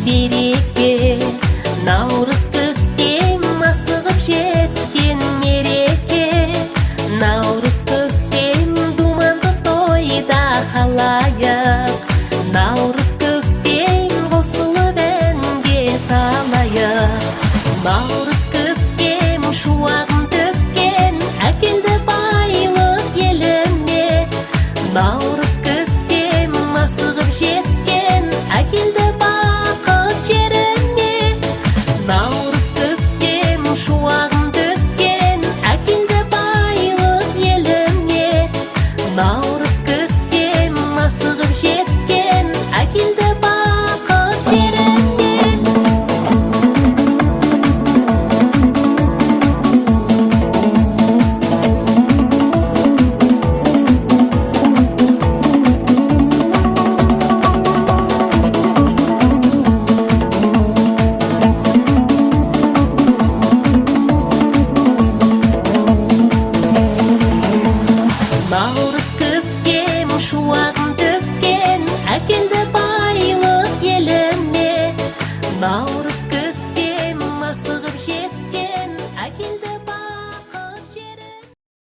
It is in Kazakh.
береке, наурыз көктем асығып жеткен мереке. Наурыз көктем думанды тойда халайық, наурыз көктем қосылып әнге салайық. Наурыз көктем шуағын төккен, әкелді байлық еліме. Наурыз көктем асығып жеткен, әкелді бақыт жеріне. Наурыз көктем шуағын төккен, әкелді байлық еліме. Наурыз көктем асығып жеткен, әкелді бақыт жеріне. Наурыз көктем шуағын төккен, әкелді байлық еліме.